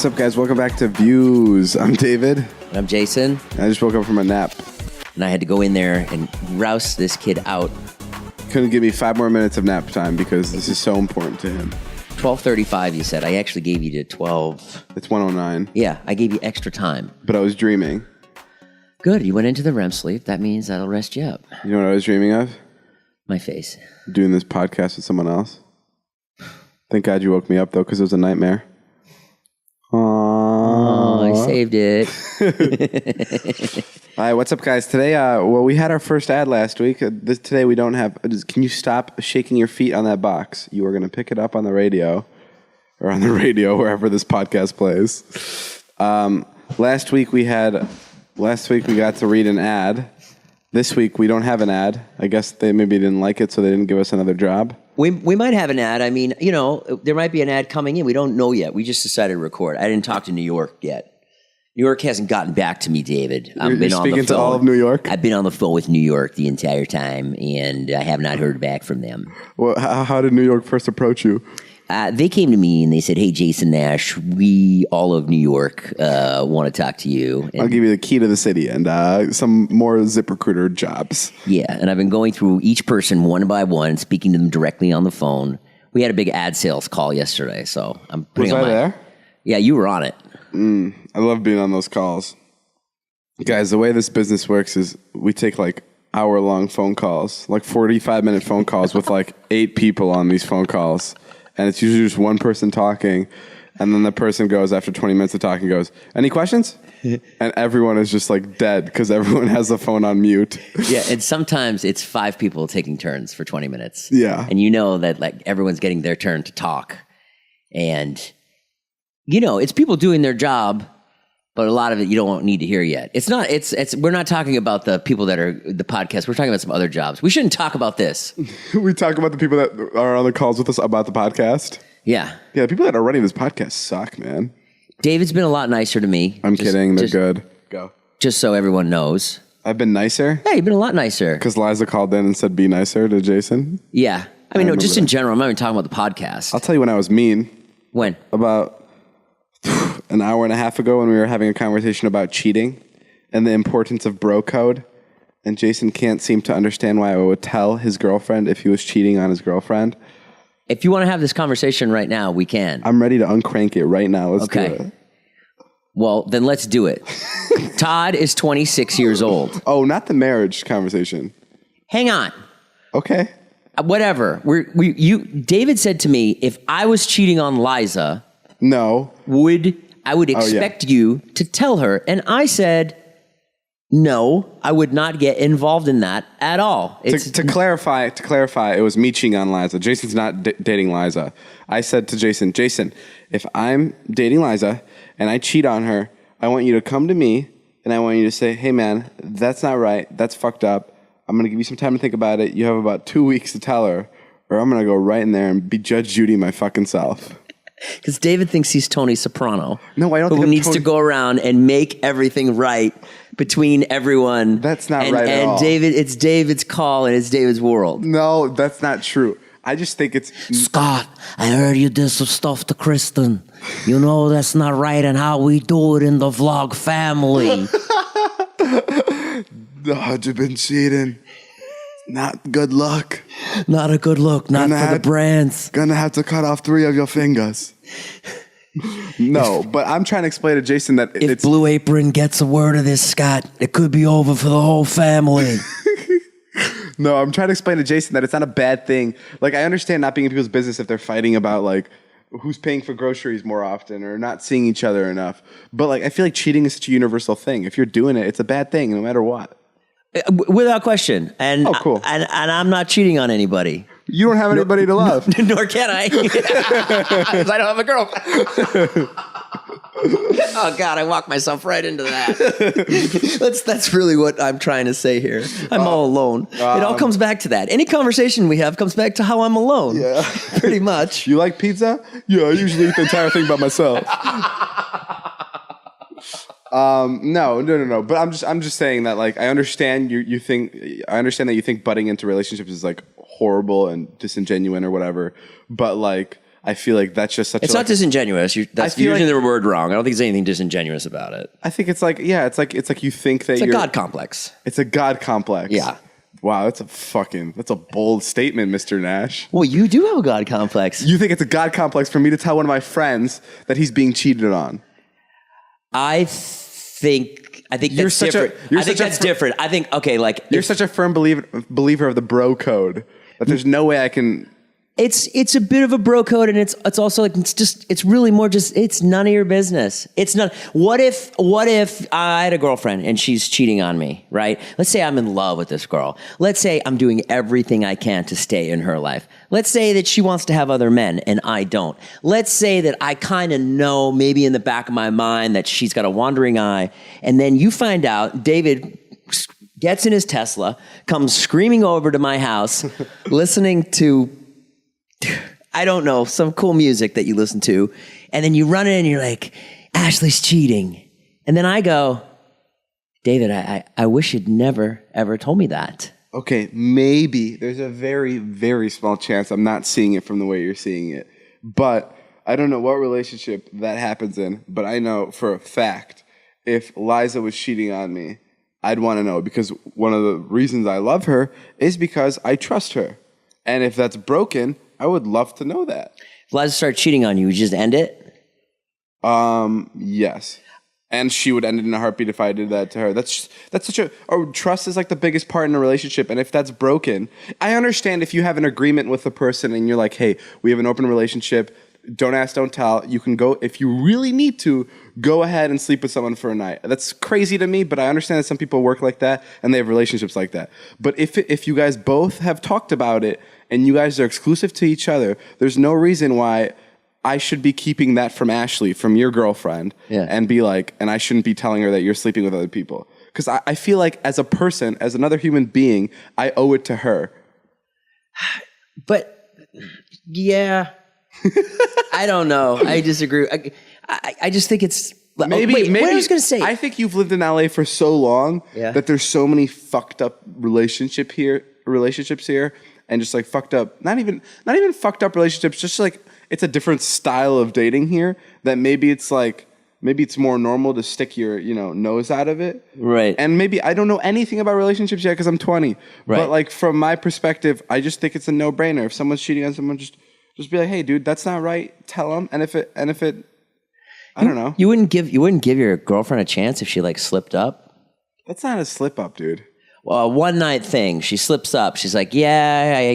What's up, guys? Welcome back to Views. I'm David. And I'm Jason. I just woke up from a nap. And I had to go in there and rouse this kid out. Couldn't give me 5 more minutes of nap time because this is so important to him. 12:35, you said. I actually gave you to 12. It's 1:09. Yeah, I gave you extra time. But I was dreaming. Good. You went into the REM sleep. That means that'll rest you up. You know what I was dreaming of? My face. Doing this podcast with someone else. Thank God you woke me up, though, because it was a nightmare. Oh, I saved it. All right, what's up, guys? Today, we had our first ad last week. Today we don't have... Can you stop shaking your feet on that box? You are going to pick it up on the radio, or on the radio, wherever this podcast plays. Last week we got to read an ad. This week we don't have an ad. I guess they maybe didn't like it, so they didn't give us another job. We might have an ad. I mean, you know, there might be an ad coming in. We don't know yet. We just decided to record. I didn't talk to New York yet. New York hasn't gotten back to me, David. You're speaking to all of New York? I've been on the phone with New York the entire time, and I have not heard back from them. Well, how did New York first approach you? They came to me and they said, "Hey, Jason Nash, we, all of New York, want to talk to you." And I'll give you the key to the city and some more ZipRecruiter jobs. yeah, and I've been going through each person one by one, speaking to them directly on the phone. We had a big ad sales call yesterday, so I'm putting Was on I there? Yeah, you were on it. I love being on those calls. Guys, the way this business works is we take like hour-long phone calls, like 45-minute phone calls with like 8 people on these phone calls. And it's usually just one person talking. And then the person goes, after 20 minutes of talking, goes, "Any questions?" And everyone is just like dead because everyone has the phone on mute. Yeah, and sometimes it's 5 people taking turns for 20 minutes. Yeah. And you know that like everyone's getting their turn to talk. And, you know, it's people doing their job, but a lot of it you don't need to hear yet. We're not talking about the people that are the podcast. We're talking about some other jobs. We shouldn't talk about this. We talk about the people that are on the calls with us about the podcast. Yeah. Yeah, the people that are running this podcast suck, man. David's been a lot nicer to me. I'm kidding. They're good. Go. Just so everyone knows. I've been nicer? Yeah, you've been a lot nicer. Because Liza called in and said, "Be nicer" to Jason? Yeah. I mean, no, just in general. I'm not even talking about the podcast. I'll tell you when I was mean. When? About an hour and a half ago when we were having a conversation about cheating and the importance of bro code. And Jason can't seem to understand why I would tell his girlfriend if he was cheating on his girlfriend. If you want to have this conversation right now, we can. I'm ready to uncrank it right now. Let's do it. Well, then let's do it. Todd is 26 years old. Oh, not the marriage conversation. Hang on. Okay. Whatever. David said to me, if I was cheating on Liza, no, I would expect you to tell her. And I said, no, I would not get involved in that at all. To clarify, it was me cheating on Liza. Jason's not dating Liza. I said to Jason, if I'm dating Liza and I cheat on her, I want you to come to me and I want you to say, "Hey man, that's not right. That's fucked up. I'm going to give you some time to think about it. You have about 2 weeks to tell her, or I'm going to go right in there and be Judge Judy my fucking self." Because David thinks he's Tony Soprano. No, I don't think who needs to go around and make everything right between everyone. That's not right at all. And David, it's David's call and it's David's world. No, that's not true. I just think it's... Scott, I heard you did some stuff to Kristen. You know that's not right and how we do it in the vlog family. You've been cheating. Not good luck. Not a good look. Not for the brands. Gonna have to cut off 3 of your fingers. No, but I'm trying to explain to Jason that if Blue Apron gets a word of this, Scott, it could be over for the whole family. No, I'm trying to explain to Jason that it's not a bad thing. Like, I understand not being in people's business if they're fighting about, like, who's paying for groceries more often or not seeing each other enough. But, like, I feel like cheating is such a universal thing. If you're doing it, it's a bad thing no matter what. Without question. And, oh, cool. And I'm not cheating on anybody. You don't have anybody to love. Nor can I. Because I don't have a girlfriend. Oh, God, I walked myself right into that. That's really what I'm trying to say here. I'm all alone. It all comes back to that. Any conversation we have comes back to how I'm alone. Yeah. Pretty much. You like pizza? Yeah, I usually eat the entire thing by myself. No. But I'm just saying that, like, I understand that you think butting into relationships is like horrible and disingenuous or whatever. But like, I feel like that's just such It's not disingenuous. That's feel using like- the word wrong. I don't think there's anything disingenuous about it. I think it's like, yeah, it's like you think that It's a you're... God complex. It's a God complex. Yeah. Wow, that's a bold statement, Mr. Nash. Well, you do have a God complex. You think it's a God complex for me to tell one of my friends that he's being cheated on? I think You're that's such a- different. you're I think such a that's fr- different. I think, okay, like... You're such a firm believer of the bro code that there's no way I can... It's a bit of a bro code, and it's also like it's really more just it's none of your business. It's not. What if I had a girlfriend and she's cheating on me, right? Let's say I'm in love with this girl. Let's say I'm doing everything I can to stay in her life. Let's say that she wants to have other men and I don't. Let's say that I kind of know maybe in the back of my mind that she's got a wandering eye, and then you find out David gets in his Tesla, comes screaming over to my house, listening to, I don't know, some cool music that you listen to. And then you run in and you're like, Ashley's cheating. And then I go, David, I wish you'd never, ever told me that. Okay, maybe there's a very, very small chance I'm not seeing it from the way you're seeing it. But I don't know what relationship that happens in, but I know for a fact if Liza was cheating on me, I'd want to know, because one of the reasons I love her is because I trust her. And if that's broken, I would love to know that. If Liza started cheating on you, would you just end it? Yes. And she would end it in a heartbeat if I did that to her. That's such a trust is like the biggest part in a relationship. And if that's broken, I understand if you have an agreement with the person and you're like, hey, we have an open relationship. Don't ask, don't tell. You can go, if you really need to, go ahead and sleep with someone for a night. That's crazy to me, but I understand that some people work like that and they have relationships like that. But if you guys both have talked about it and you guys are exclusive to each other, there's no reason why I should be keeping that from Ashley, from your girlfriend, and be like, and I shouldn't be telling her that you're sleeping with other people. Because I feel like as a person, as another human being, I owe it to her. But, yeah... I don't know. I disagree. I just think it's... Maybe, wait, what I was going to say... I think you've lived in LA for so long that there's so many fucked up relationships here, and just like fucked up, not even fucked up relationships, just like it's a different style of dating here that maybe it's more normal to stick your, nose out of it. Right. And maybe I don't know anything about relationships yet because I'm 20. Right. But like from my perspective, I just think it's a no-brainer. If someone's cheating on someone, just be like, hey, dude, that's not right. Tell them. And if it, I don't know. You wouldn't give your girlfriend a chance if she like slipped up? That's not a slip up, dude. Well, a one night thing. She slips up. She's like, yeah,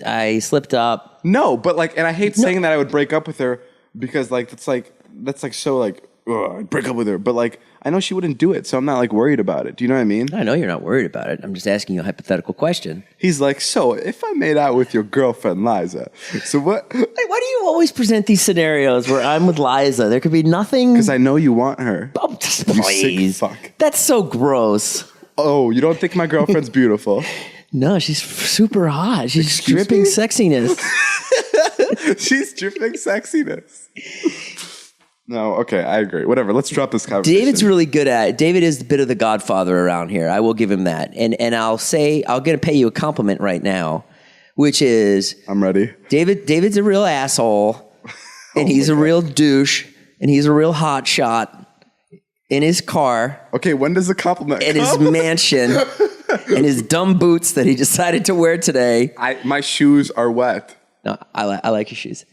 I slipped up. No, but like, and I hate saying that I would break up with her because like that's so like, ugh, I'd break up with her. But like, I know she wouldn't do it, so I'm not like worried about it. Do you know what I mean? I know you're not worried about it. I'm just asking you a hypothetical question. He's like, so if I made out with your girlfriend Liza, so what? Why do you always present these scenarios where I'm with Liza? There could be nothing. Because I know you want her. Oh, please. Sick fuck. That's so gross. Oh, you don't think my girlfriend's beautiful? No, she's super hot. She's dripping sexiness. She's dripping sexiness. No, okay, I agree. Whatever, let's drop this conversation. David's really good at it. David is a bit of the godfather around here. I will give him that. And I'll going to pay you a compliment right now, which is... I'm ready. David's a real asshole, and he's a real douche, and he's a real hot shot in his car. Okay, when does the compliment in come? His mansion, and his dumb boots that he decided to wear today. My shoes are wet. No, I like your shoes.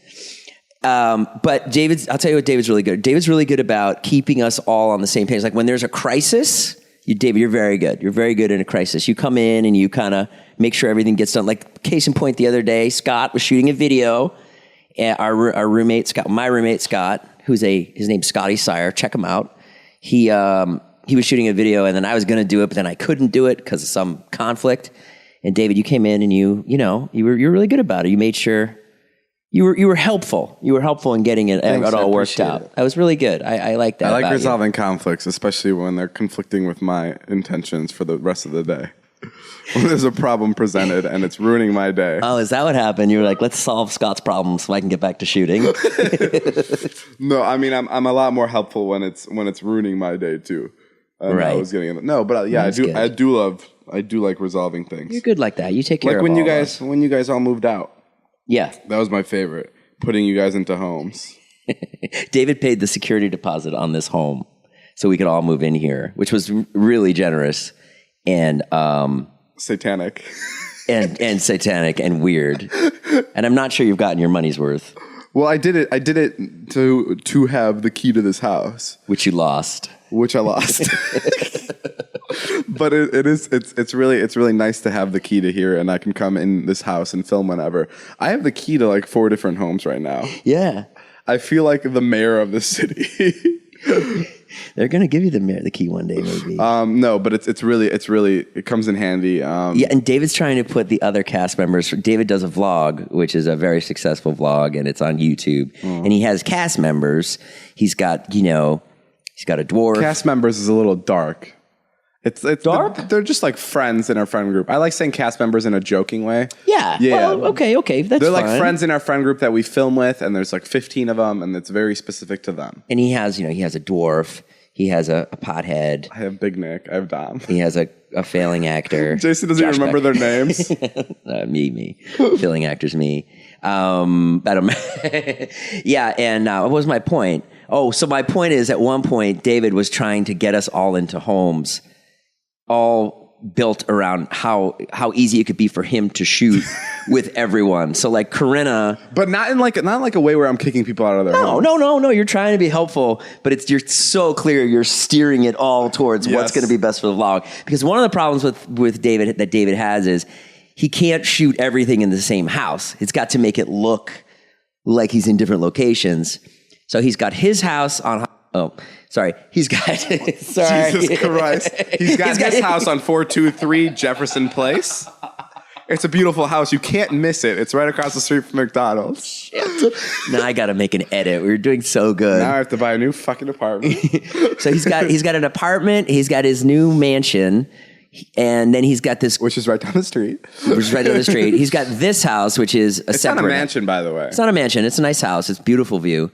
But I'll tell you what David's really good. David's really good about keeping us all on the same page. Like when there's a crisis, David, you're very good. You're very good in a crisis. You come in and you kind of make sure everything gets done. Like case in point, the other day, Scott was shooting a video. And our roommate, Scott, my roommate, Scott, his name's Scotty Sire. Check him out. He was shooting a video and then I was going to do it, but then I couldn't do it because of some conflict. And David, you came in and you were really good about it. You made sure you were helpful. You were helpful in getting it all worked out. That was really good. I like that. I like resolving conflicts, especially when they're conflicting with my intentions for the rest of the day. When there's a problem presented and it's ruining my day. Oh, is that what happened? You were like, let's solve Scott's problem so I can get back to shooting. No, I mean I'm a lot more helpful when it's ruining my day too. Right. I was getting no, but yeah, I do like resolving things. You're good like that. You take care like of when all you of guys us. when you guys all moved out. Yeah. That was my favorite putting you guys into homes. David paid the security deposit on this home so we could all move in here, which was really generous and satanic. and satanic and weird. And I'm not sure you've gotten your money's worth. Well, I did it to have the key to this house, which you lost. Which I lost. But it's really nice to have the key to here, and I can come in this house and film whenever. I have the key to like 4 different homes right now. Yeah. I feel like the mayor of the city. They're gonna give you the key one day, maybe. No, but it's really it comes in handy. Yeah, and David's trying to put the other cast members. David does a vlog, which is a very successful vlog, and it's on YouTube. And he has cast members. He's got he's got a dwarf. Cast members is a little dark. It's dark. They're just like friends in our friend group. I like saying cast members in a joking way. Yeah. Well, okay. That's they're fine. like friends in our friend group that we film with, and there's like 15 of them, and it's very specific to them. And he has a dwarf. He has a pothead. I have Big Nick. I have Dom. He has a failing actor. Jason doesn't even remember their names. Me. Failing actor's me. I don't. Yeah. And what was my point? Oh, so my point is, at one point, David was trying to get us all into homes, all built around how easy it could be for him to shoot with everyone. So like Corinna, but not in like a way where I'm kicking people out of their homes. No. You're trying to be helpful, but you're so clear. You're steering it all towards what's going to be best for the vlog. Because one of the problems with David that David has is he can't shoot everything in the same house. It's got to make it look like he's in different locations. So he's got his house on. Oh, sorry. He's got. Sorry. Jesus Christ. He's got his house on 423 Jefferson Place. It's a beautiful house. You can't miss it. It's right across the street from McDonald's. Shit. Now I got to make an edit. We were doing so good. Now I have to buy a new fucking apartment. So he's got an apartment. He's got his new mansion. And then he's got this, which is right down the street. He's got this house, which is it's not a mansion, by the way. It's not a mansion. It's a nice house. It's a beautiful view.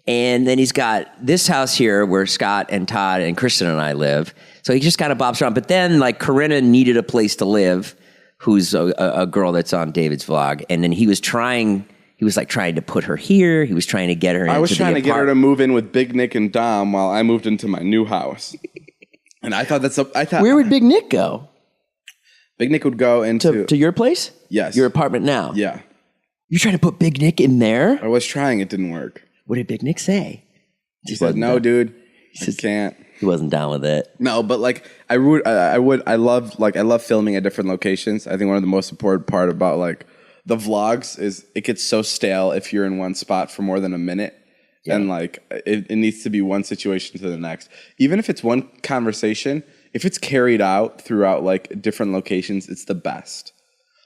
And then he's got this house here where Scott and Todd and Kristen and I live. So he just kind of bops around. But then like Corinna needed a place to live, who's a girl that's on David's vlog. And then he was trying to put her here. He was trying to get her into the apartment. I was trying to get her to move in with Big Nick and Dom while I moved into my new house. And I thought where would Big Nick go? Big Nick would go into to your place? Yes. Your apartment now? Yeah. You're trying to put Big Nick in there? I was trying. It didn't work. What did Big Nick say? He said, "No, dude, I can't." He wasn't down with it. No, but like I love filming at different locations. I think one of the most important part about like the vlogs is it gets so stale if you're in one spot for more than a minute. Yeah. And like it needs to be one situation to the next. Even if it's one conversation, if it's carried out throughout like different locations, it's the best.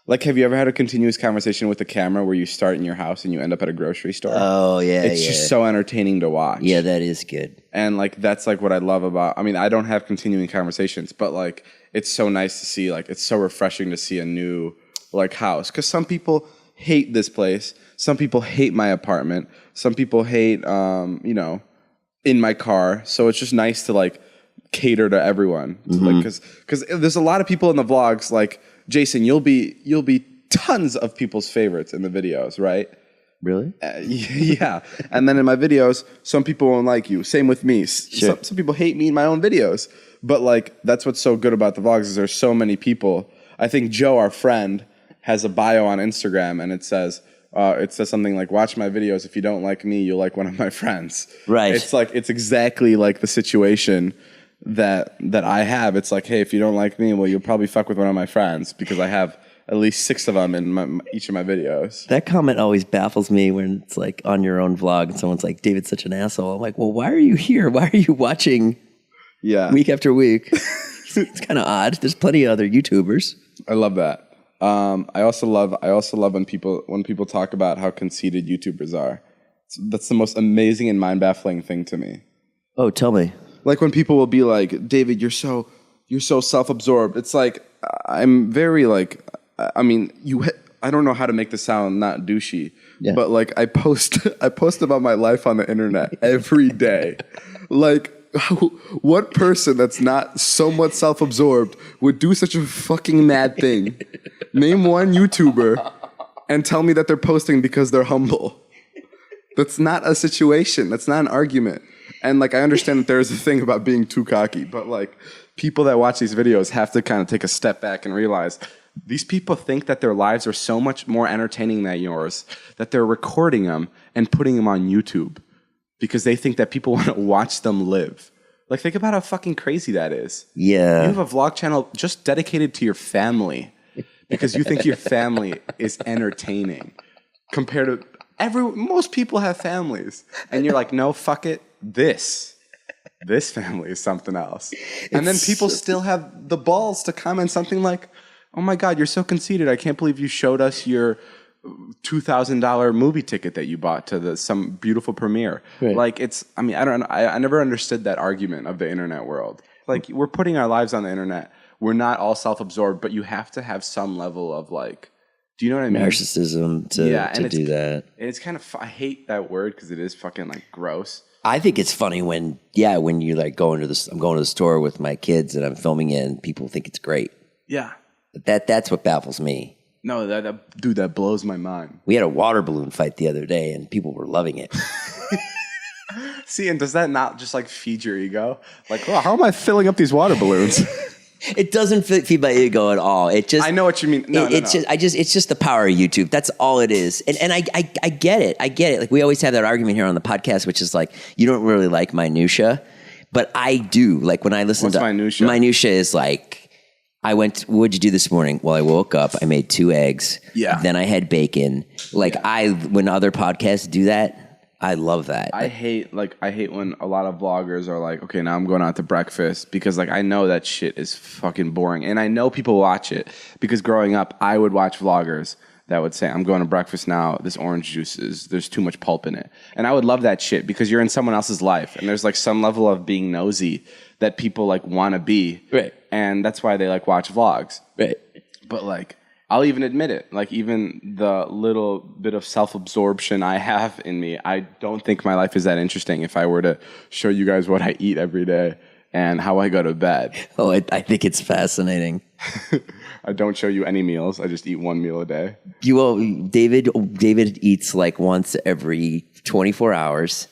Like, have you ever had a continuous conversation with a camera where you start in your house and you end up at a grocery store? Oh, yeah, It's just so entertaining to watch. Yeah, that is good. And like that's like what I love about. I mean, I don't have continuing conversations, but like it's so nice to see. Like it's so refreshing to see a new like house, because some people hate this place. Some people hate my apartment. Some people hate in my car. So it's just nice to like cater to everyone. Mm-hmm. Like because there's a lot of people in the vlogs. Like Jason, you'll be tons of people's favorites in the videos, right? Really? Yeah. And then in my videos, some people won't like you. Same with me. Sure. Some people hate me in my own videos. But like that's what's so good about the vlogs is there's so many people. I think Joe, our friend, has a bio on Instagram, and it says something like, "Watch my videos. If you don't like me, you'll like one of my friends." Right. It's exactly like the situation that I have. It's like, hey, if you don't like me, well, you'll probably fuck with one of my friends, because I have at least 6 of them in each of my videos. That comment always baffles me when it's like on your own vlog and someone's like, "David's such an asshole." I'm like, well, why are you here? Why are you watching week after week? It's kind of odd. There's plenty of other YouTubers. I love that. I also love when people talk about how conceited YouTubers are. That's the most amazing and mind-baffling thing to me. Oh, tell me. Like when people will be like, "David, you're so self-absorbed." It's like I'm very like, I mean, I don't know how to make this sound not douchey, but like I post about my life on the internet every day. Like, what person that's not somewhat self-absorbed would do such a fucking mad thing? Name one YouTuber and tell me that they're posting because they're humble. That's not a situation. That's not an argument. And like, I understand that there's a thing about being too cocky, but like, people that watch these videos have to kind of take a step back and realize these people think that their lives are so much more entertaining than yours that they're recording them and putting them on YouTube because they think that people want to watch them live. Like, think about how fucking crazy that is. Yeah. You have a vlog channel just dedicated to your family because you think your family is entertaining compared to most people have families. And you're like, no, fuck it. This family is something else. And then people still have the balls to comment something like, oh my God, you're so conceited. I can't believe you showed us your $2,000 movie ticket that you bought to some beautiful premiere. Right. Like, I never understood that argument of the internet world. Like, we're putting our lives on the internet. We're not all self-absorbed, but you have to have some level of like, do you know what I mean? Narcissism to do that. And it's kind of, I hate that word because it is fucking like gross. I think it's funny when you like I'm going to the store with my kids and I'm filming it and people think it's great. Yeah. But that's what baffles me. No, that blows my mind. We had a water balloon fight the other day and people were loving it. See, and does that not just like feed your ego? Like, oh, how am I filling up these water balloons? It doesn't feed my ego at all. It just, I know what you mean. It's just the power of YouTube. That's all it is. And I get it. I get it. Like, we always have that argument here on the podcast, which is like, you don't really like minutia, but I do. Like, when I listen to minutia? Minutia is like, what'd you do this morning? Well, I woke up, I made 2 eggs. Yeah. Then I had bacon. Like, when other podcasts do that, I love that. I hate when a lot of vloggers are like, okay, now I'm going out to breakfast because like I know that shit is fucking boring. And I know people watch it because growing up, I would watch vloggers that would say, I'm going to breakfast now. This orange juice there's too much pulp in it. And I would love that shit because you're in someone else's life. And there's like some level of being nosy that people like want to be. Right. And that's why they like watch vlogs. Right. But like, I'll even admit it. Like, even the little bit of self-absorption I have in me, I don't think my life is that interesting if I were to show you guys what I eat every day and how I go to bed. Oh, I think it's fascinating. I don't show you any meals. I just eat 1 meal a day. David eats like once every 24 hours.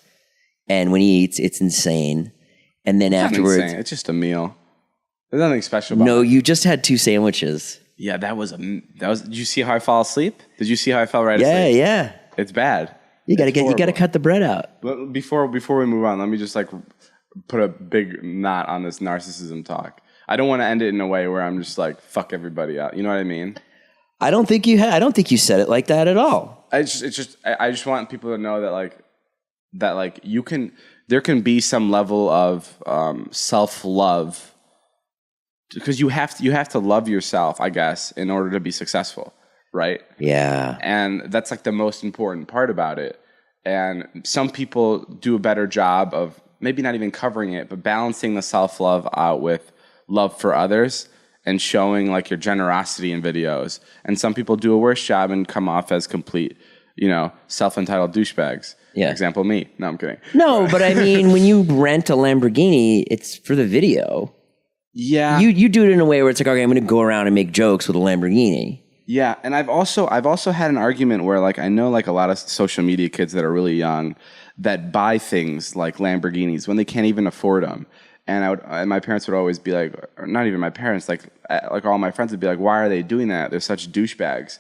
And when he eats, it's insane. And then afterwards... Insane. It's just a meal. There's nothing special about it. No, you just had 2 sandwiches. Yeah, that was. Did you see how I fall asleep? Did you see how I fell right asleep? Yeah. It's bad. You gotta cut the bread out. But before we move on, let me just like put a big knot on this narcissism talk. I don't want to end it in a way where I'm just like fuck everybody out. You know what I mean? I don't think you said it like that at all. I just want people to know that there can be some level of self-love. Because you have to love yourself, I guess, in order to be successful, right? Yeah. And that's like the most important part about it. And some people do a better job of maybe not even covering it, but balancing the self-love out with love for others and showing like your generosity in videos. And some people do a worse job and come off as complete, self-entitled douchebags. Yeah. Example, me. No, I'm kidding. No, but I mean, when you rent a Lamborghini, it's for the video. Yeah. You do it in a way where it's like, okay, I'm going to go around and make jokes with a Lamborghini. Yeah, and I've also had an argument where like I know like a lot of social media kids that are really young that buy things like Lamborghinis when they can't even afford them. And my parents would always be like, or not even my parents, like all my friends would be like, why are they doing that? They're such douchebags.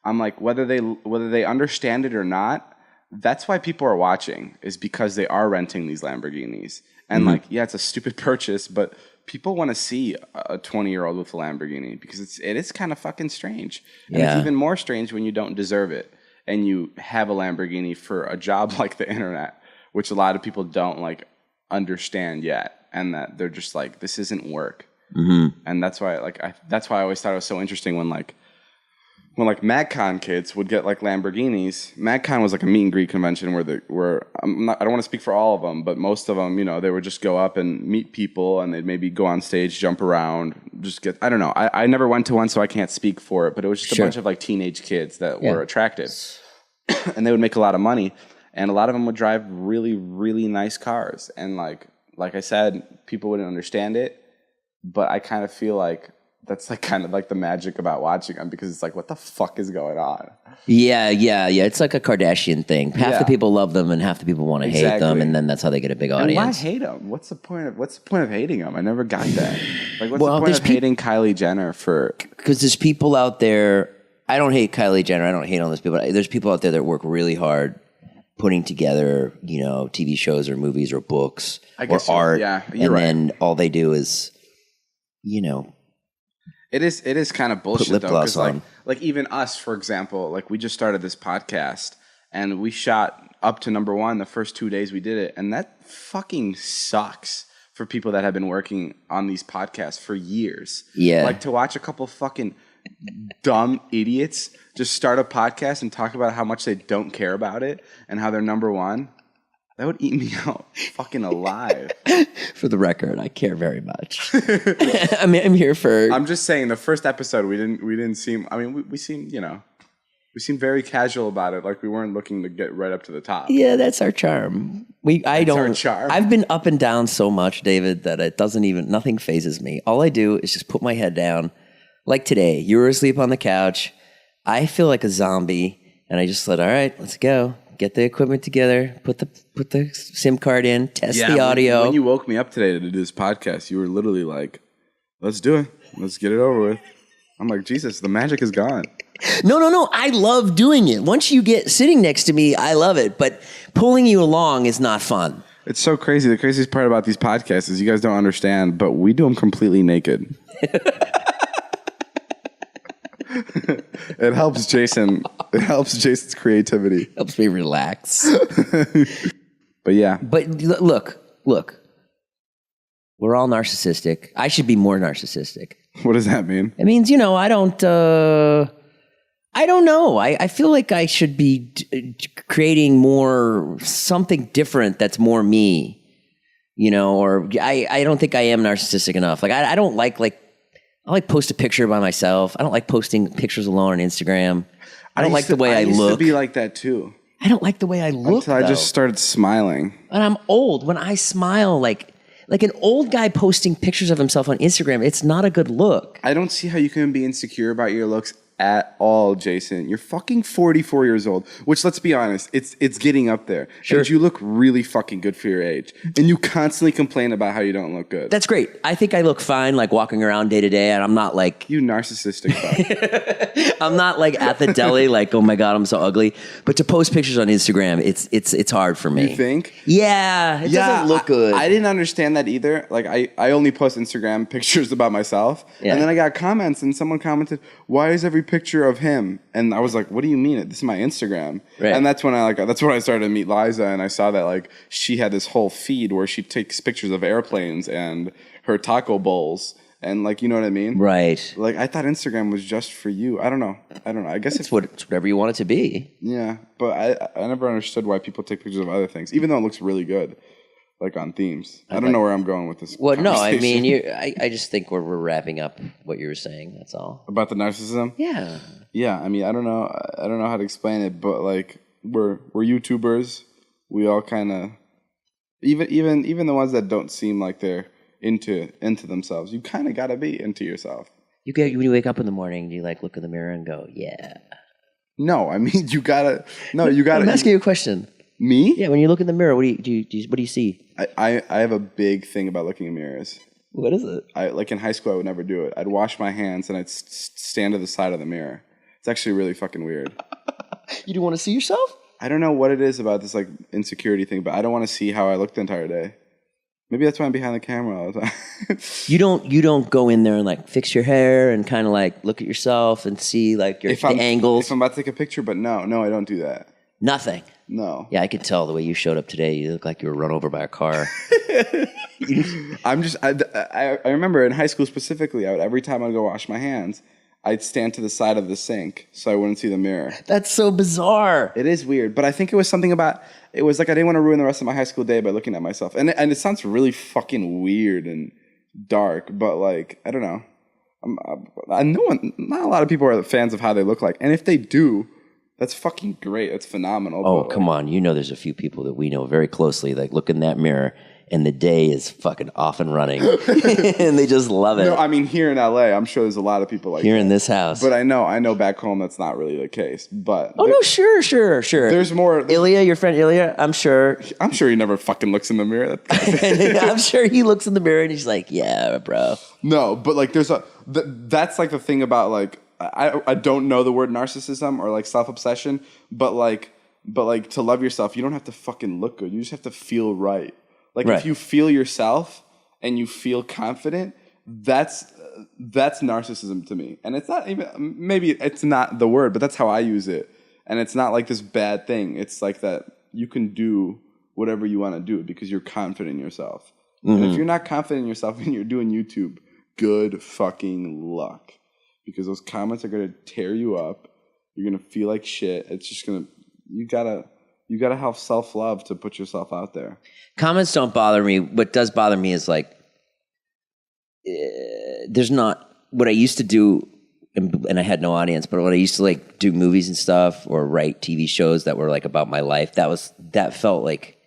I'm like, whether they understand it or not, that's why people are watching, is because they are renting these Lamborghinis. And like, yeah, it's a stupid purchase, but people want to see a 20-year-old with a Lamborghini because it is kind of fucking strange. And it's even more strange when you don't deserve it and you have a Lamborghini for a job like the internet, which a lot of people don't like understand yet, and that they're just like, this isn't work. Mm-hmm. And that's why I always thought it was so interesting when MagCon kids would get like Lamborghinis. MagCon was like a meet and greet convention where I don't want to speak for all of them, but most of them, they would just go up and meet people and they'd maybe go on stage, jump around, I don't know. I never went to one, so I can't speak for it, but it was just a bunch of like teenage kids that were attractive and they would make a lot of money. And a lot of them would drive really, really nice cars. And like I said, people wouldn't understand it, but I kind of feel like that's like kind of like the magic about watching them, because it's like, what the fuck is going on? Yeah. It's like a Kardashian thing. Half the people love them and half the people want to hate them, and then that's how they get a big audience. And why hate them? What's the point of hating them? I never got that. Like, what's the point of hating Kylie Jenner for? Because there's people out there. I don't hate Kylie Jenner. I don't hate all those people. There's people out there that work really hard putting together, TV shows or movies or books or art. Yeah, you're right. And then all they do is, It is kind of bullshit, lip though, gloss because like even us, for example, like we just started this podcast and we shot up to number 1 the first 2 days we did it, and that fucking sucks for people that have been working on these podcasts for years. Yeah, like to watch a couple fucking dumb idiots just start a podcast and talk about how much they don't care about it and how they're number 1. That would eat me out fucking alive. For the record, I care very much. I'm here for. I'm just saying, the first episode we didn't seem. I mean, we seemed we seemed very casual about it, like we weren't looking to get right up to the top. Yeah, that's our charm. Our charm. I've been up and down so much, David, that it doesn't even nothing phases me. All I do is just put my head down. Like today, you were asleep on the couch. I feel like a zombie, and I just said, "All right, let's go." Get the equipment together, put the SIM card in, test the audio. When you woke me up today to do this podcast, you were literally like, let's do it. Let's get it over with. I'm like, Jesus, the magic is gone. No. I love doing it. Once you get sitting next to me, I love it. But pulling you along is not fun. It's so crazy. The craziest part about these podcasts is you guys don't understand, but we do them completely naked. It helps Jason. It helps Jason's creativity. Helps me relax. But yeah. But look. We're all narcissistic. I should be more narcissistic. What does that mean? It means, I don't know. I feel like I should be creating more something different that's more me, or I don't think I am narcissistic enough. Like I don't like post a picture by myself. I don't like posting pictures alone on Instagram. I don't like the way I look. I used to be like that too. I don't like the way I look. Until I just started smiling. And I'm old. When I smile, like an old guy posting pictures of himself on Instagram, it's not a good look. I don't see how you can be insecure about your looks at all, Jason. You're fucking 44 years old, which, let's be honest, it's getting up there. Sure. And you look really fucking good for your age. And you constantly complain about how you don't look good. That's great. I think I look fine, like walking around day to day, and I'm not like... You narcissistic fuck. I'm not like at the deli, like, oh my God, I'm so ugly. But to post pictures on Instagram, it's hard for me. You think? Yeah, it doesn't look good. I didn't understand that either. Like, I only post Instagram pictures about myself. Yeah. And then I got comments, and someone commented, why is every picture of him? And I was like, what do you mean? This is my Instagram. Right. And that's when I started to meet Liza, and I saw that like she had this whole feed where she takes pictures of airplanes and her taco bowls, and like, you know what I mean? Right. Like, I thought Instagram was just for you. I don't know. I guess it's whatever you want it to be. Yeah, but I never understood why people take pictures of other things, even though it looks really good. Like on themes. I don't know where I'm going with this. Well, no, I mean, I just think we're wrapping up what you were saying. That's all. About the narcissism? Yeah. Yeah. I mean, I don't know how to explain it, but like we're YouTubers. We all kind of, even the ones that don't seem like they're into themselves. You kind of got to be into yourself. When you wake up in the morning, do you like look in the mirror and go, yeah? No, I mean you gotta. I'm asking you a question. Me? Yeah, when you look in the mirror, what do you see? I have a big thing about looking in mirrors. What is it? Like in high school, I would never do it. I'd wash my hands and I'd stand to the side of the mirror. It's actually really fucking weird. You don't want to see yourself? I don't know what it is about this like insecurity thing, but I don't want to see how I look the entire day. Maybe that's why I'm behind the camera all the time. You don't go in there and like fix your hair and kind of like look at yourself and see like the angles. If I'm about to take a picture, but no, I don't do that. Nothing. No. Yeah, I could tell the way you showed up today. You look like you were run over by a car. I remember in high school specifically, every time I'd go wash my hands, I'd stand to the side of the sink so I wouldn't see the mirror. That's so bizarre. It is weird, but I think it was something about, it was like I didn't want to ruin the rest of my high school day by looking at myself. And it sounds really fucking weird and dark, but like, I don't know. Not a lot of people are fans of how they look like. And if they do, that's fucking great. That's phenomenal. Oh, come on. You know there's a few people that we know very closely that look in that mirror and the day is fucking off and running. And they just love it. No, I mean, here in LA, I'm sure there's a lot of people like Here that. in this house. But I know back home that's not really the case. But no, sure. There's more. Ilya, your friend Ilya, I'm sure he never fucking looks in the mirror. I'm sure he looks in the mirror and he's like, yeah, bro. No, but like that's like the thing about like I don't know the word narcissism or like self-obsession, but like to love yourself, you don't have to fucking look good. You just have to feel right. Like if you feel yourself and you feel confident, that's narcissism to me. And it's not even, maybe it's not the word, but that's how I use it. And it's not like this bad thing. It's like that you can do whatever you want to do because you're confident in yourself. And if you're not confident in yourself and you're doing YouTube, good fucking luck. Because those comments are going to tear you up. You're going to feel like shit. It's just going to, you gotta have self-love to put yourself out there. Comments don't bother me. What does bother me is like, there's not, what I used to do, and I had no audience, but when I used to like do movies and stuff or write TV shows that were like about my life, that felt like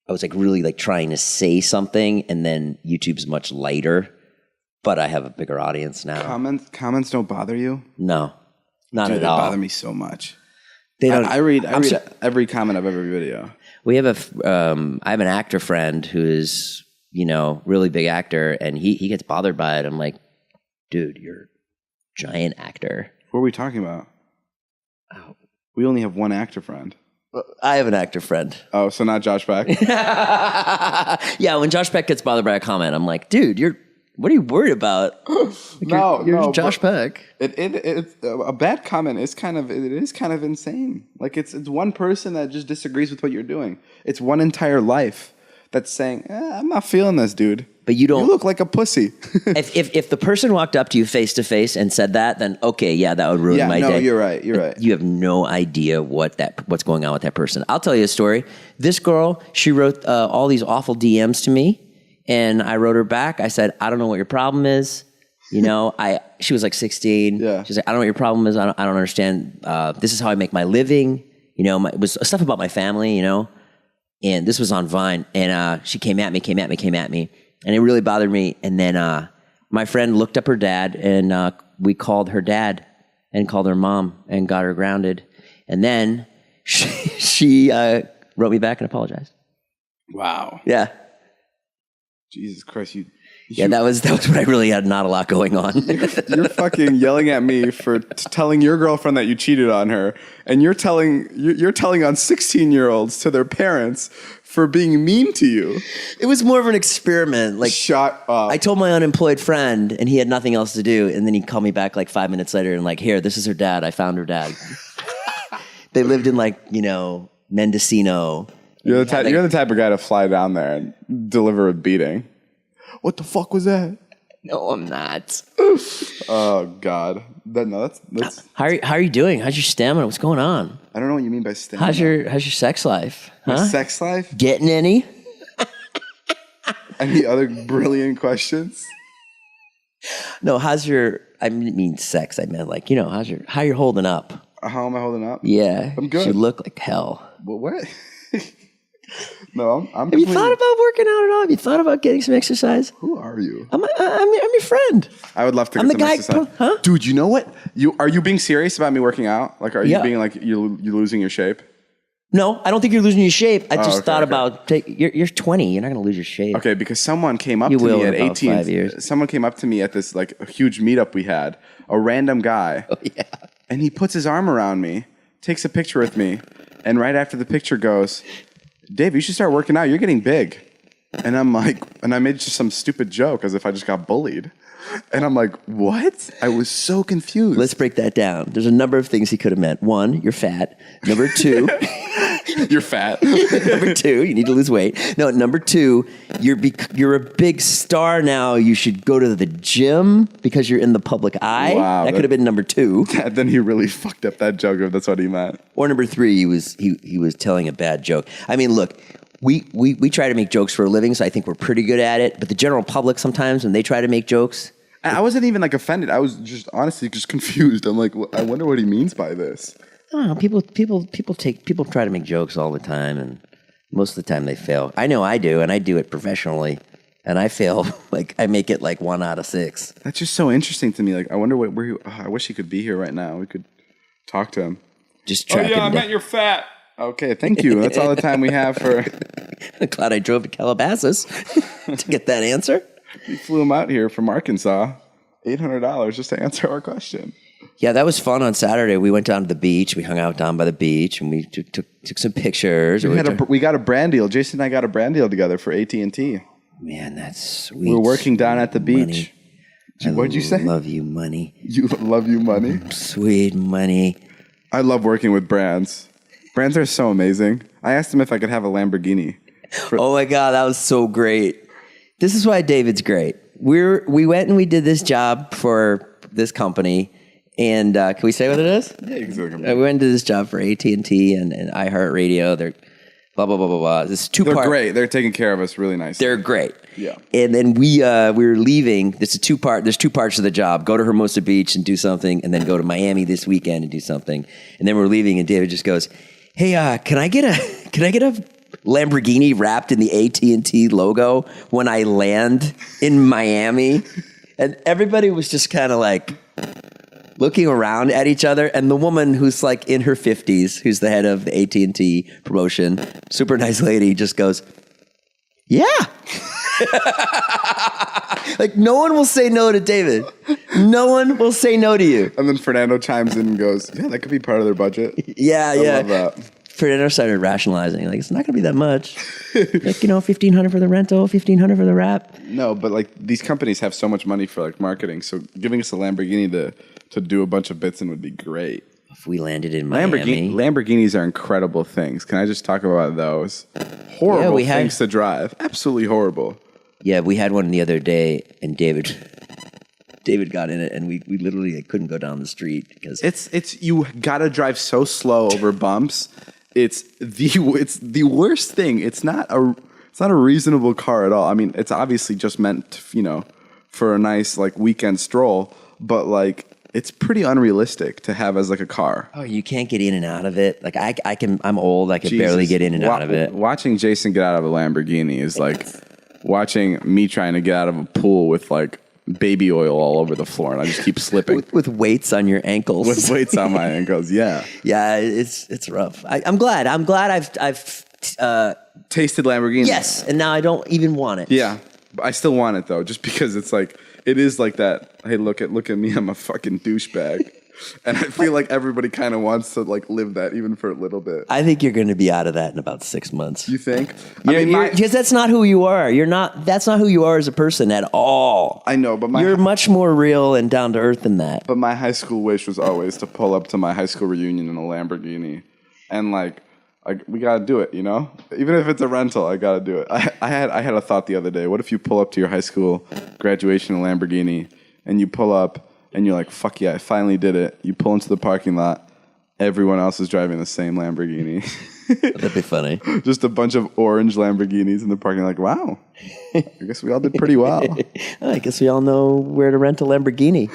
I was like really like trying to say something, and then YouTube's much lighter, but I have a bigger audience now. Comments don't bother you? No, not Dude, at all. They bother me so much. I read every comment of every video. We have I have an actor friend who is, really big actor, and he gets bothered by it. I'm like, dude, you're a giant actor. Who are we talking about? Oh. We only have one actor friend. I have an actor friend. Oh, so not Josh Peck? Yeah, when Josh Peck gets bothered by a comment, I'm like, dude, what are you worried about? You're Josh Peck. It's a bad comment is kind of insane. Like it's one person that just disagrees with what you're doing. It's one entire life that's saying, I'm not feeling this, dude. But you don't. You look like a pussy. if the person walked up to you face to face and said that, then okay, yeah, that would ruin my day. You're right. You have no idea what's going on with that person. I'll tell you a story. This girl, she wrote all these awful DMs to me. And I wrote her back. I said, I don't know what your problem is. She was like 16. Yeah. She's like, I don't know what your problem is. I don't understand. This is how I make my living. It was stuff about my family, and this was on Vine. And she came at me. And it really bothered me. And then my friend looked up her dad, and we called her dad and called her mom and got her grounded. And then she wrote me back and apologized. Wow. Yeah. Jesus Christ, Yeah, that was when I really had not a lot going on. You're fucking yelling at me for telling your girlfriend that you cheated on her, and you're telling on 16-year-olds to their parents for being mean to you. It was more of an experiment. Like, shut up. I told my unemployed friend, and he had nothing else to do, and then he called me back like 5 minutes later and like, here, this is her dad. I found her dad. They lived in Mendocino. You're the type of guy to fly down there and deliver a beating. What the fuck was that? No, I'm not. Oh God, that's. How are you doing? How's your stamina? What's going on? I don't know what you mean by stamina. How's your sex life? Huh? My sex life? Getting any? Any other brilliant questions? No, I didn't mean sex. I meant like, how you're holding up? How am I holding up? Yeah, I'm good. You look like hell. What? No, I'm. Have you thought about working out at all? Have you thought about getting some exercise? Who are you? I'm your friend. I would love to. I'm get the some guy, exercise. huh? Dude, you know what? Are you being serious about me working out? Like, are you being like you losing your shape? No, I don't think you're losing your shape. I just thought okay. about you're 20. You're not going to lose your shape. Okay, because someone came up to me at 18. 5 years. Someone came up to me at this like a huge meetup we had. A random guy. Oh, yeah. And he puts his arm around me, takes a picture with me, and right after the picture goes, Dave, you should start working out. You're getting big. And I'm like, and I made just some stupid joke as if I just got bullied. And I'm like, what? I was so confused. Let's break that down. There's a number of things he could have meant. One, you're fat. Number two, you're fat. Number two, you need to lose weight. No, number two, you're a big star now. You should go to the gym because you're in the public eye. Wow, that could have been number two. Then he really fucked up that joke if that's what he meant. Or number three, he was telling a bad joke. I mean, look, we try to make jokes for a living, so I think we're pretty good at it. But the general public sometimes, when they try to make jokes, I wasn't even like offended. I was just honestly just confused. I'm like, I wonder what he means by this. I don't know. People try to make jokes all the time, and Most of the time they fail. I know I do, and I do it professionally. And I fail, like, I make it like 1 out of 6. That's just so interesting to me. Like, I wonder I wish he could be here right now. We could talk to him. Just tracking I meant you're fat. Okay, thank you. That's all the time we have for... Glad I drove to Calabasas to get that answer. We flew him out here from Arkansas. $800 just to answer our question. Yeah, that was fun on Saturday. We went down to the beach. We hung out down by the beach, and we took some pictures. We got a brand deal. Jason and I got a brand deal together for AT&T. Man, that's sweet. We were working down at the beach. What'd you say? I love you, money. You love you, money? Sweet money. I love working with brands. Brands are so amazing. I asked him if I could have a Lamborghini. Oh my God, that was so great. This is why David's great. We went and we did this job for this company. And can we say what it is? Yeah, you can say we went and did this job for AT&T and iHeartRadio. They're blah, blah, blah, blah, blah. This They're great. They're taking care of us really nicely. They're great. Yeah. And then we were leaving. There's two parts of the job. Go to Hermosa Beach and do something, and then go to Miami this weekend and do something. And then we're leaving, and David just goes, "Hey, can I get a Lamborghini wrapped in the AT&T logo when I land in Miami?" And everybody was just kind of like looking around at each other, and the woman who's like in her 50s, who's the head of the AT&T promotion, super nice lady, just goes, "Yeah." Like, no one will say no to David. No one will say no to you. And then Fernando chimes in and goes, "Yeah, that could be part of their budget." Yeah. I love that. Fernando started rationalizing, like, it's not going to be that much. Like, $1,500 for the rental, $1,500 for the wrap. No, but like these companies have so much money for like marketing, so giving us a Lamborghini to do a bunch of bits in would be great. If we landed in Miami. Lamborghinis are incredible things. Can I just talk about those? Horrible things to drive. Absolutely horrible. Yeah, we had one the other day, and David got in it, and we literally couldn't go down the street because it's you gotta drive so slow over bumps. It's the worst thing. It's not a reasonable car at all. I mean, it's obviously just meant, for a nice like weekend stroll, but like it's pretty unrealistic to have as like a car. Oh, you can't get in and out of it. Like I'm old. I can barely get in and out of it. Watching Jason get out of a Lamborghini is like watching me trying to get out of a pool with like baby oil all over the floor, and I just keep slipping with weights on your ankles. With weights on my ankles, yeah. Yeah, it's rough. I'm glad I've tasted Lamborghini. Yes, and now I don't even want it. Yeah, but I still want it though, just because it's like it is like that. Hey, look at me, I'm a fucking douchebag. And I feel like everybody kind of wants to like live that even for a little bit. I think you're going to be out of that in about 6 months. You think? Because that's not who you are. That's not who you are as a person at all. I know, but you're much more real and down to earth than that. But my high school wish was always to pull up to my high school reunion in a Lamborghini, and like we gotta do it, Even if it's a rental, I gotta do it. I had a thought the other day. What if you pull up to your high school graduation in a Lamborghini, and you pull up and you're like, "Fuck yeah, I finally did it." You pull into the parking lot, everyone else is driving the same Lamborghini. That'd be funny. Just a bunch of orange Lamborghinis in the parking lot. Like, wow, I guess we all did pretty well. I guess we all know where to rent a Lamborghini.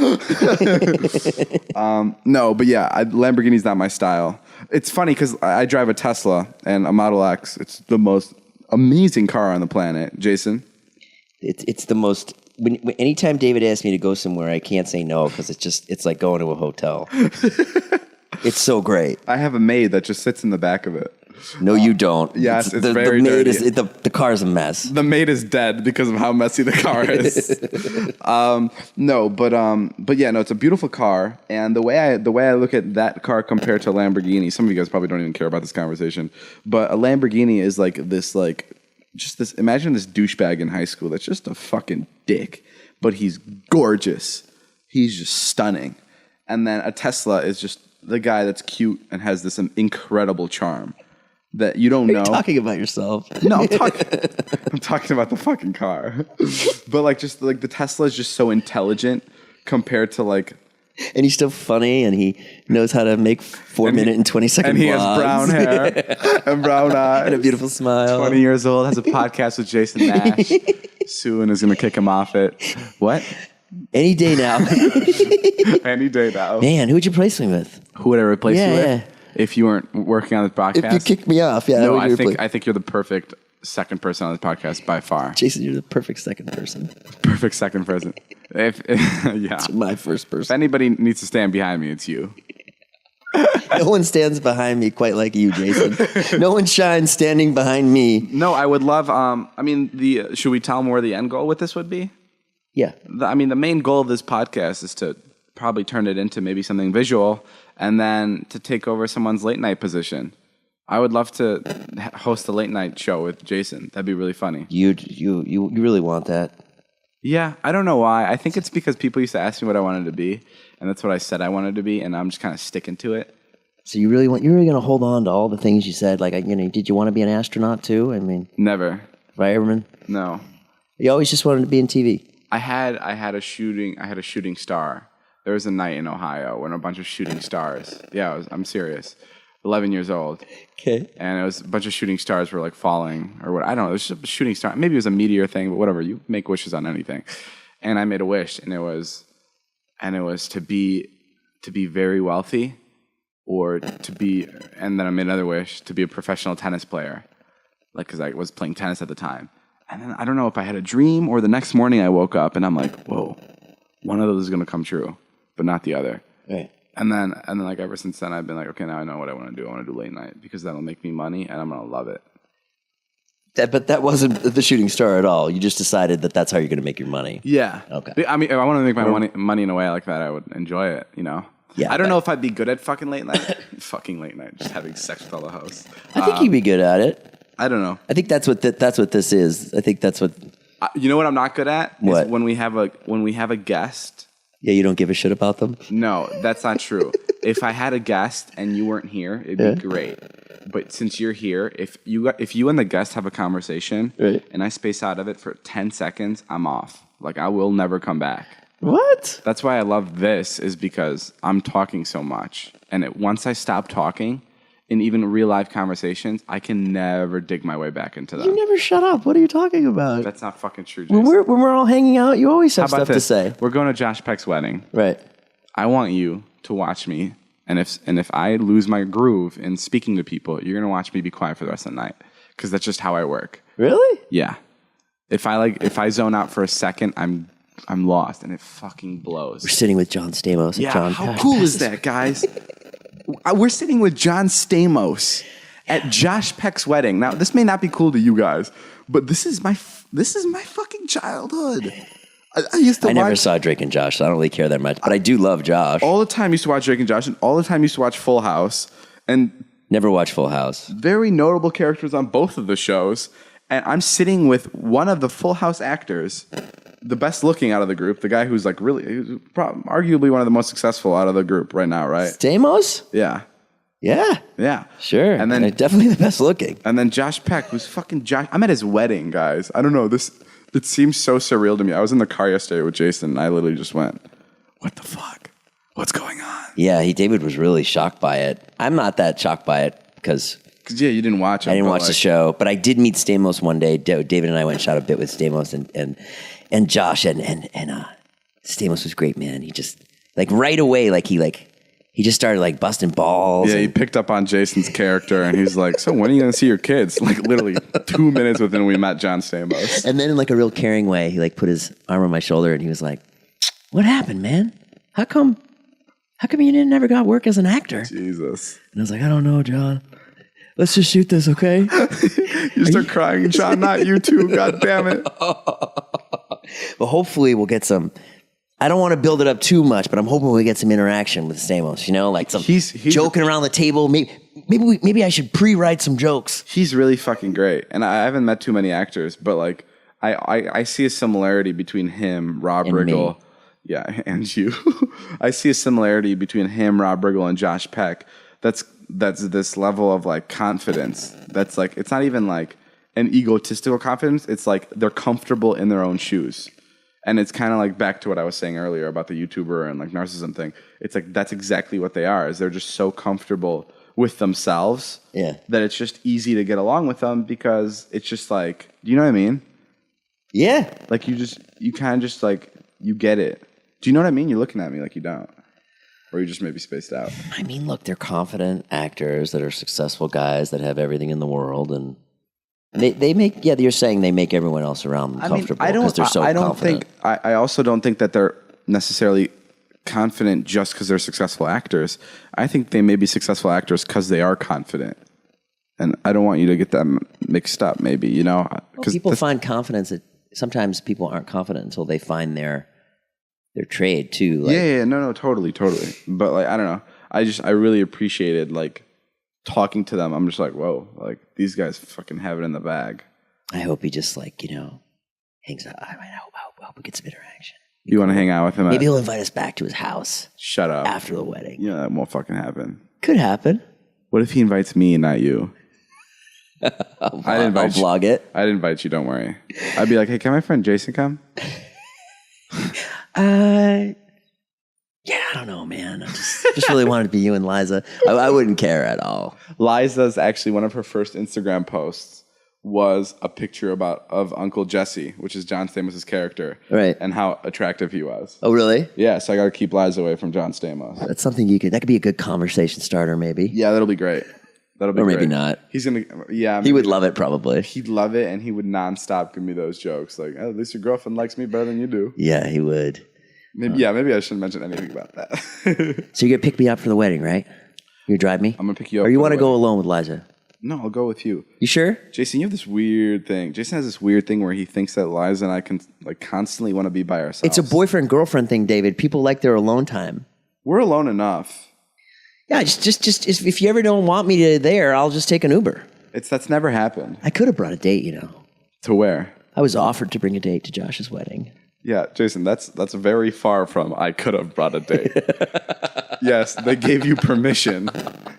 No, but yeah, Lamborghini's not my style. It's funny because I drive a Tesla and a Model X. It's the most amazing car on the planet. Jason? It's the most... Anytime David asks me to go somewhere, I can't say no because it's like going to a hotel. It's so great. I have a maid that just sits in the back of it. No, you don't. Yes, it's very dirty. The car's a mess. The maid is dead because of how messy the car is. But yeah, it's a beautiful car. And the way I look at that car compared to a Lamborghini, some of you guys probably don't even care about this conversation, but a Lamborghini is like this, imagine this douchebag in high school that's just a fucking dick, but he's gorgeous. He's just stunning. And then a Tesla is just the guy that's cute and has this incredible charm that you don't know. Are you talking about yourself? No, I'm talking about the fucking car. But the Tesla is just so intelligent compared to like. And he's still funny, and he knows how to make 4-minute and 20-second And he vlogs. has brown hair and brown eyes. And a beautiful smile. 20 years old, has a podcast with Jason Nash. Soon is going to kick him off it. What? Any day now. Any day now. Man, who'd you replace me with? Who would I replace you with? Yeah. if you weren't working on this podcast. If you kicked me off, yeah. No, I think you're the perfect second person on this podcast by far. Jason, you're the perfect second person. Perfect second person. Yeah. It's my first If person. anybody needs to stand behind me, it's you. No one stands behind me quite like you, Jason. No one shines standing behind me. No, I would love. Should we tell them where the end goal with this would be? Yeah. The main goal of this podcast is to probably turn it into maybe something visual, and then to take over someone's late night position. I would love to host a late night show with Jason. That'd be really funny. You really want that? Yeah, I don't know why. I think it's because people used to ask me what I wanted to be, and that's what I said I wanted to be, and I'm just kind of sticking to it. So you're really going to hold on to all the things you said? Like, did you want to be an astronaut too? I mean, Never. Fireman? No. You always just wanted to be in TV. I had a shooting star. There was a night in Ohio when a bunch of shooting stars. Yeah, I'm serious. 11 years old. Okay. And it was a bunch of shooting stars were like falling or what. I don't know. It was just a shooting star. Maybe it was a meteor thing, but whatever. You make wishes on anything. And I made a wish, and it was to be very wealthy, or to be. And then I made another wish to be a professional tennis player, like because I was playing tennis at the time. And then I don't know if I had a dream or the next morning I woke up and I'm like, whoa, one of those is going to come true, but not the other. Right. And then like ever since then, I've been like, okay, now I know what I want to do. I want to do late night because that'll make me money and I'm going to love it. But that wasn't the shooting star at all. You just decided that that's how you're going to make your money. Yeah. Okay. I mean, if I want to make my money in a way like that, I would enjoy it, you know? Yeah. I don't know if I'd be good at fucking late night. Fucking late night, just having sex with all the hosts. I think you'd be good at it. I don't know. I think that's what this is. I think that's what. You know what I'm not good at? What? Is when we have a guest. Yeah, you don't give a shit about them? No, that's not true. If I had a guest and you weren't here, it'd be great. But since you're here, if you and the guest have a conversation, right, and I space out of it for 10 seconds, I'm off. Like, I will never come back. What? That's why I love this, is because I'm talking so much. And once I stop talking, in even real life conversations, I can never dig my way back into them. You never shut up. What are you talking about? That's not fucking true, Jason. When we're all hanging out, you always have How about stuff to say. We're going to Josh Peck's wedding. Right. I want you to watch me, and if I lose my groove in speaking to people, you're gonna watch me be quiet for the rest of the night, because that's just how I work. Really? Yeah. If I zone out for a second, I'm lost, and it fucking blows. We're sitting with John Stamos. Yeah. John How cool is that, guys? We're sitting with John Stamos at Josh Peck's wedding. Now, this may not be cool to you guys, but this is my fucking childhood. I used to. I never saw Drake and Josh, so I don't really care that much. But I do love Josh. All the time used to watch Drake and Josh, and all the time used to watch Full House, and never watched Full House. Very notable characters on both of the shows. And I'm sitting with one of the Full House actors, the best looking out of the group, the guy who's like arguably one of the most successful out of the group right now, right? Stamos? Yeah. Yeah. Yeah. Sure. And then definitely the best looking. And then Josh Peck, who's fucking Josh. I'm at his wedding, guys. I don't know. It seems so surreal to me. I was in the car yesterday with Jason, and I literally just went, what the fuck? What's going on? Yeah, David was really shocked by it. I'm not that shocked by it because yeah, you didn't watch it. I didn't watch the show, but I did meet Stamos one day. David and I went and shot a bit with Stamos and Josh, and Stamos was great, man. He just right away, he just started busting balls. Yeah, he picked up on Jason's character, and he's like, so when are you going to see your kids? Like literally 2 minutes within we met John Stamos. And then in a real caring way, he put his arm on my shoulder and he was like, what happened, man? How come you didn't ever got work as an actor? Jesus. And I was like, I don't know, John. Let's just shoot this, okay? You start crying, John, not you too. God damn it. But hopefully we'll get some. I don't want to build it up too much, but I'm hoping we get some interaction with Stamos. Some he's joking around the table. Maybe I should pre-write some jokes. He's really fucking great, and I haven't met too many actors, but I see a similarity between him, Rob Riggle, yeah, and you. I see a similarity between him, Rob Riggle, and Josh Peck. That's this level of confidence. That's it's not even an egotistical confidence. It's they're comfortable in their own shoes. And it's kind of back to what I was saying earlier about the YouTuber and narcissism thing. It's that's exactly what they are. Is they're just so comfortable with themselves that it's just easy to get along with them because it's just do you know what I mean? Yeah. You kind of just you get it. Do you know what I mean? You're looking at me like you don't. Or Or you just maybe spaced out? I mean, look, they're confident actors that are successful guys that have everything in the world, and they make. Yeah, you're saying they make everyone else around them comfortable because they're so confident. I also don't think that they're necessarily confident just because they're successful actors. I think they may be successful actors because they are confident. And I don't want you to get that mixed up, maybe, you know? Well, people find confidence that sometimes people aren't confident until they find their trade, too. Like, no, totally. But, like, I don't know. I really appreciated, like, talking to them. I'm just like, whoa, like, these guys fucking have it in the bag. I hope he just, like, you know, hangs out. I hope we get some interaction. You want to hang out with him? Maybe he'll invite us back to his house. Shut up. After the wedding. Yeah, that won't fucking happen. Could happen. What if he invites me and not you? I'll vlog it. I'd invite you, don't worry. I'd be like, hey, can my friend Jason come? Yeah, I don't know, man. I just really wanted to be you and Liza. I wouldn't care at all. Liza's actually, one of her first Instagram posts was a picture of Uncle Jesse, which is John Stamos' character. Right. And how attractive he was. Oh, really? Yeah, so I got to keep Liza away from John Stamos. That's something that could be a good conversation starter, maybe. Yeah, that'll be great. That'll be or great. maybe not. He's going to, yeah. He would love it, probably. He'd love it, and he would nonstop give me those jokes. Like, oh, at least your girlfriend likes me better than you do. Yeah, he would. Maybe I shouldn't mention anything about that. So you're going to pick me up for the wedding, right? You drive me? I'm going to pick you up. Or you want to go alone with Liza? No, I'll go with you. You sure? Jason, you have this weird thing. Jason has this weird thing where he thinks that Liza and I can like constantly want to be by ourselves. It's a boyfriend-girlfriend thing, David. People like their alone time. We're alone enough. Yeah, just if you ever don't want me there, I'll just take an Uber. That's never happened. I could have brought a date, you know. To where? I was offered to bring a date to Josh's wedding. Yeah, Jason, that's very far from I could have brought a date. Yes, they gave you permission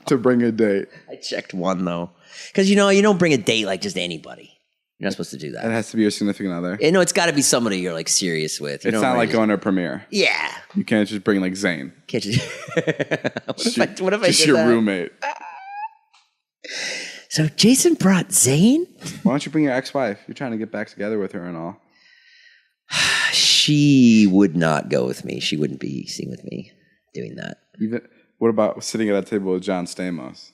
to bring a date. I checked one, though. Because, you know, you don't bring a date like just anybody. You're not supposed to do that. It has to be your significant other. No, it's got to be somebody you're, like, serious with. It's not like going to a premiere. Yeah. You can't just bring, like, Zane. Can't you? What if I just did your that? roommate. So Jason brought Zane? Why don't you bring your ex-wife? You're trying to get back together with her and all. She would not go with me. She wouldn't be seen with me doing that. What about sitting at a table with John Stamos?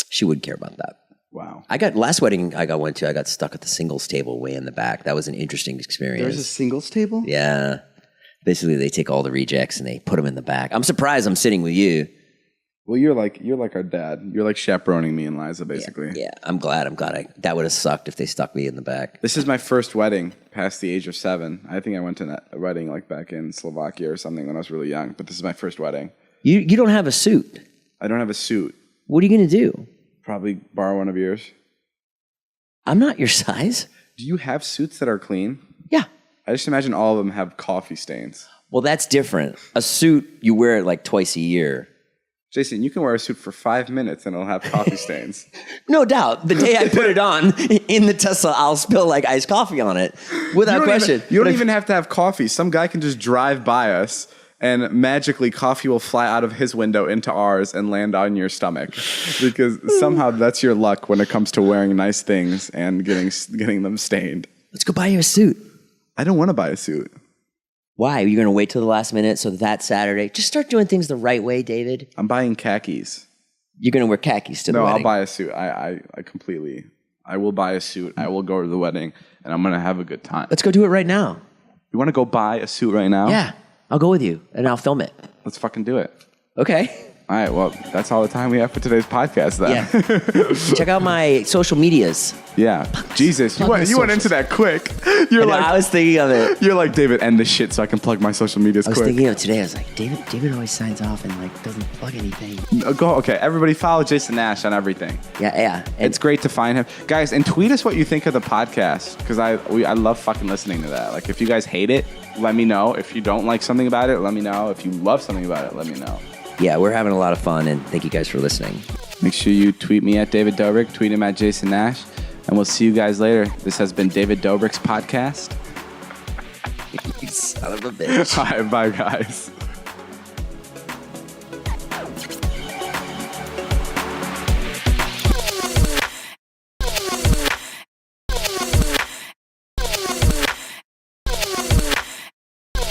She wouldn't care about that. Wow. Last wedding I went to, I got stuck at the singles table way in the back. That was an interesting experience. There's a singles table? Yeah. Basically, they take all the rejects and they put them in the back. I'm surprised I'm sitting with you. Well, you're like our dad. You're like chaperoning me and Liza, basically. Yeah. I'm glad. That would have sucked if they stuck me in the back. This is my first wedding past the age of 7. I think I went to a wedding like back in Slovakia or something when I was really young. But this is my first wedding. You don't have a suit. I don't have a suit. What are you going to do? Probably borrow one of yours. I'm not your size. Do you have suits that are clean? Yeah. I just imagine all of them have coffee stains. Well, that's different. A suit, you wear it like twice a year. Jason, you can wear a suit for 5 minutes and it'll have coffee stains. No doubt. The day I put it on in the Tesla, I'll spill like iced coffee on it without question. You don't even have to have coffee. Some guy can just drive by us and magically coffee will fly out of his window into ours and land on your stomach. Because somehow that's your luck when it comes to wearing nice things and getting them stained. Let's go buy you a suit. I don't want to buy a suit. Why? Are you going to wait till the last minute so that Saturday? Just start doing things the right way, David. I'm buying khakis. You're going to wear khakis to the wedding? No, I'll buy a suit. I will buy a suit. I will go to the wedding, and I'm going to have a good time. Let's go do it right now. You want to go buy a suit right now? Yeah. I'll go with you, and I'll film it. Let's fucking do it. Okay. All right, well, that's all the time we have for today's podcast, then. Yeah. Check out my social medias. Yeah. Jesus, you went into that quick. I was thinking of it. You're like, David, end this shit so I can plug my social medias quick. I was thinking of it today. I was like, David always signs off and like doesn't plug anything. Okay, everybody follow Jason Nash on everything. Yeah. It's great to find him. Guys, and tweet us what you think of the podcast, because I love fucking listening to that. Like, if you guys hate it, let me know. If you don't like something about it, let me know. If you love something about it, let me know. Yeah, we're having a lot of fun, and thank you guys for listening. Make sure you tweet me at David Dobrik, tweet him at Jason Nash, and we'll see you guys later. This has been David Dobrik's podcast. You son of a bitch. All right, bye, guys.